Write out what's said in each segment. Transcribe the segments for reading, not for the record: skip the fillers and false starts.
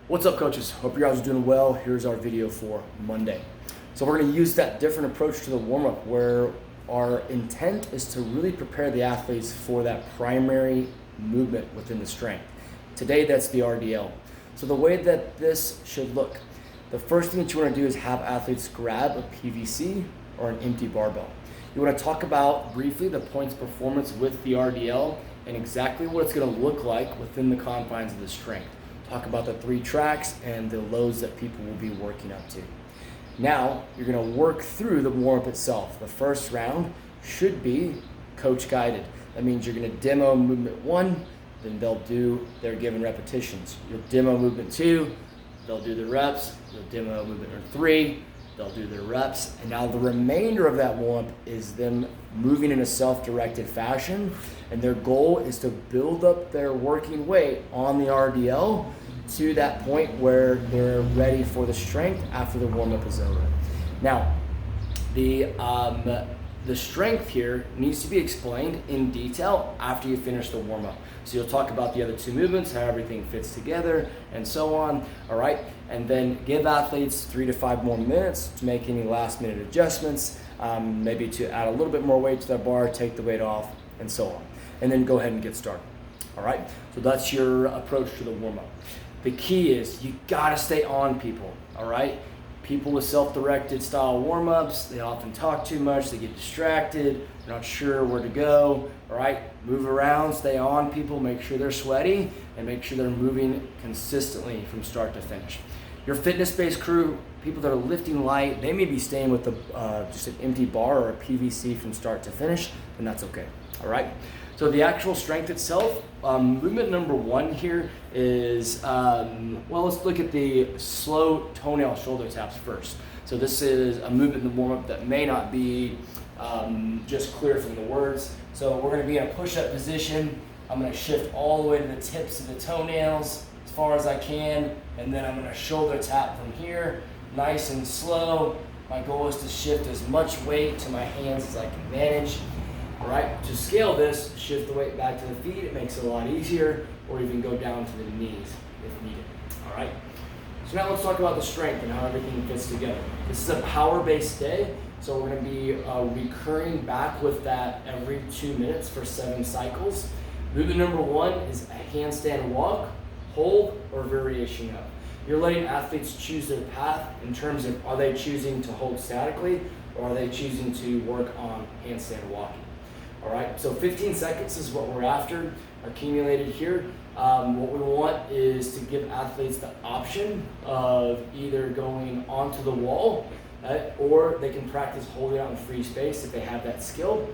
What's up, coaches? Hope you guys are doing well. Here's our video for Monday. So we're going to use that different approach to the warm-up where our intent is to really prepare the athletes for that primary movement within the strength. Today, that's the RDL. So the way that this should look, the first thing that you want to do is have athletes grab a PVC or an empty barbell. You want to talk about briefly the points performance with the RDL and exactly what it's going to look like within the confines of the strength. Talk about the 3 tracks and the loads that people will be working up to. Now, you're going to work through the warm-up itself. The first round should be coach guided. That means you're going to demo movement 1, then they'll do their given repetitions. You'll demo movement 2, they'll do the reps. You'll demo movement 3, they'll do their reps. And now the remainder of that warm-up is them moving in a self-directed fashion. And their goal is to build up their working weight on the RDL to that point where they're ready for the strength after the warm-up is over. Now, the strength here needs to be explained in detail after you finish the warm-up. So you'll talk about the other 2 movements, how everything fits together, and so on, all right? And then give athletes 3 to 5 more minutes to make any last-minute adjustments, maybe to add a little bit more weight to that bar, take the weight off, and so on. And then go ahead and get started, all right? So that's your approach to the warm-up. The key is you gotta stay on people, all right? People with self-directed style warm-ups, they often talk too much, they get distracted, they're not sure where to go, all right? Move around, stay on people, make sure they're sweaty, and make sure they're moving consistently from start to finish. Your fitness-based crew, people that are lifting light, they may be staying with just an empty bar or a PVC from start to finish, and that's okay, all right? So the actual strength itself, movement number 1 here is, well, let's look at the slow toenail shoulder taps first. So this is a movement in the warm-up that may not be just clear from the words. So we're gonna be in a push-up position. I'm gonna shift all the way to the tips of the toenails as far as I can, and then I'm gonna shoulder tap from here, nice and slow. My goal is to shift as much weight to my hands as I can manage. All right, to scale this, shift the weight back to the feet. It makes it a lot easier, or even go down to the knees if needed. All right, so now let's talk about the strength and how everything fits together. This is a power-based day, so we're gonna be recurring back with that every 2 minutes for 7 cycles. Movement number 1 is a handstand walk, hold, or variation up. You're letting athletes choose their path in terms of are they choosing to hold statically, or are they choosing to work on handstand walking. All right, so 15 seconds is what we're after, accumulated here. What we want is to give athletes the option of either going onto the wall, or they can practice holding out in free space if they have that skill.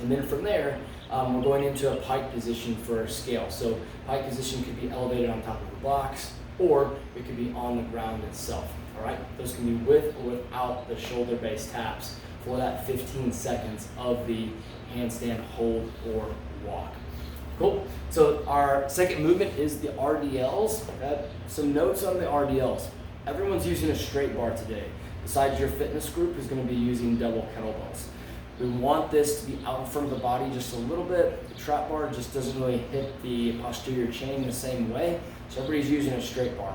And then from there, we're going into a pike position for scale. So pike position could be elevated on top of the box, or it could be on the ground itself. All right, those can be with or without the shoulder-based taps for that 15 seconds of the handstand hold or walk. Cool. So our second movement is the RDLs. Some notes on the RDLs. Everyone's using a straight bar today. Besides your fitness group is going to be using double kettlebells. We want this to be out in front of the body just a little bit. The trap bar just doesn't really hit the posterior chain the same way. So everybody's using a straight bar.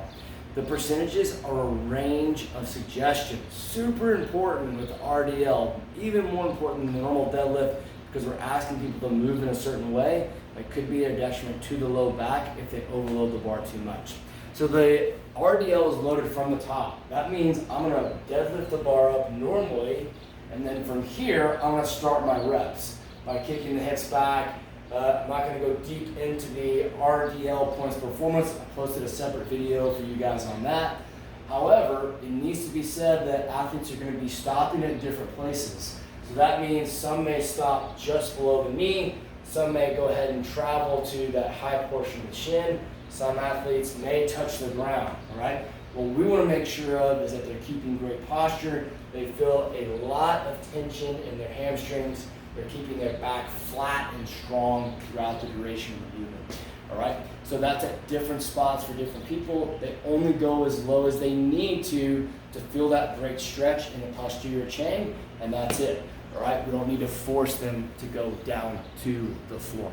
The percentages are a range of suggestions. Super important with the RDL, even more important than the normal deadlift, because we're asking people to move in a certain way. It could be a detriment to the low back if they overload the bar too much. So the RDL is loaded from the top. That means I'm gonna deadlift the bar up normally, and then from here, I'm gonna start my reps by kicking the hips back. I'm not gonna go deep into the RDL points performance. I posted a separate video for you guys on that. However, it needs to be said that athletes are gonna be stopping at different places. So that means some may stop just below the knee, some may go ahead and travel to that high portion of the shin, some athletes may touch the ground, all right? What we wanna make sure of is that they're keeping great posture, they feel a lot of tension in their hamstrings, they're keeping their back flat and strong throughout the duration of the movement, all right? So that's at different spots for different people. They only go as low as they need to feel that great stretch in the posterior chain, and that's it. All right, we don't need to force them to go down to the floor.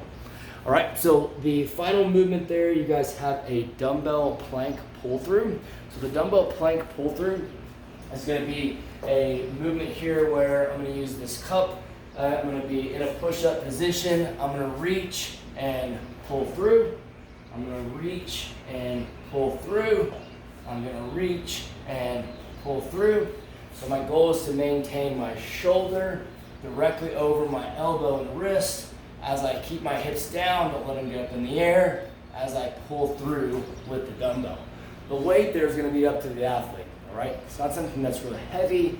All right, so the final movement there, you guys have a dumbbell plank pull through. So the dumbbell plank pull through is going to be a movement here where I'm going to use this cup. I'm going to be in a push-up position. I'm going to reach and pull through. I'm going to reach and pull through. I'm going to reach and pull through. So my goal is to maintain my shoulder directly over my elbow and wrist as I keep my hips down, don't let them get up in the air, as I pull through with the dumbbell. The weight there is going to be up to the athlete, all right? It's not something that's really heavy.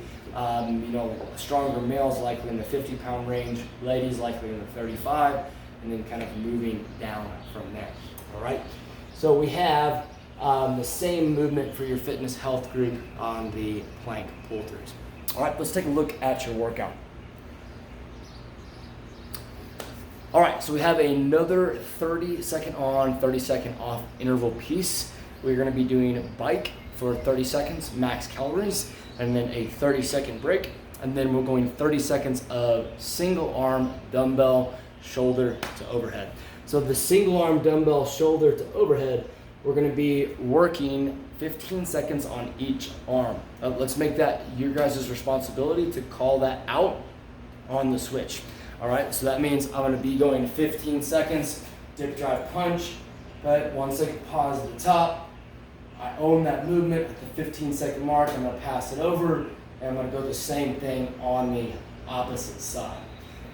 Stronger males likely in the 50-pound range, ladies likely in the 35, and then kind of moving down from there, all right? So we have the same movement for your fitness health group on the plank pull-throughs. All right, let's take a look at your workout. All right, so we have another 30-second on, 30-second off interval piece. We're gonna be doing bike for 30 seconds, max calories, and then a 30-second break. And then we're going 30 seconds of single arm dumbbell shoulder to overhead. So the single arm dumbbell shoulder to overhead, we're gonna be working 15 seconds on each arm. Let's make that your guys' responsibility to call that out on the switch. All right, so that means I'm gonna be going 15 seconds, dip, drive, punch, right? 1 second pause at the top. I own that movement at the 15-second mark. I'm gonna pass it over, and I'm gonna go the same thing on the opposite side.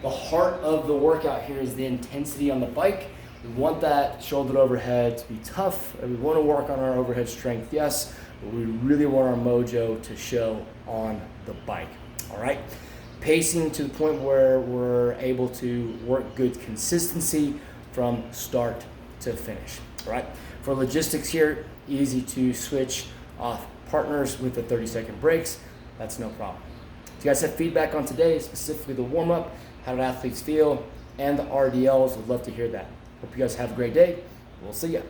The heart of the workout here is the intensity on the bike. We want that shoulder to overhead to be tough, and we wanna work on our overhead strength, yes, but we really want our mojo to show on the bike, all right? Pacing to the point where we're able to work good consistency from start to finish, all right? For logistics here, easy to switch off partners with the 30-second breaks. That's no problem. If you guys have feedback on today, specifically the warm-up, how did athletes feel, and the RDLs, would love to hear that. Hope you guys have a great day. We'll see ya.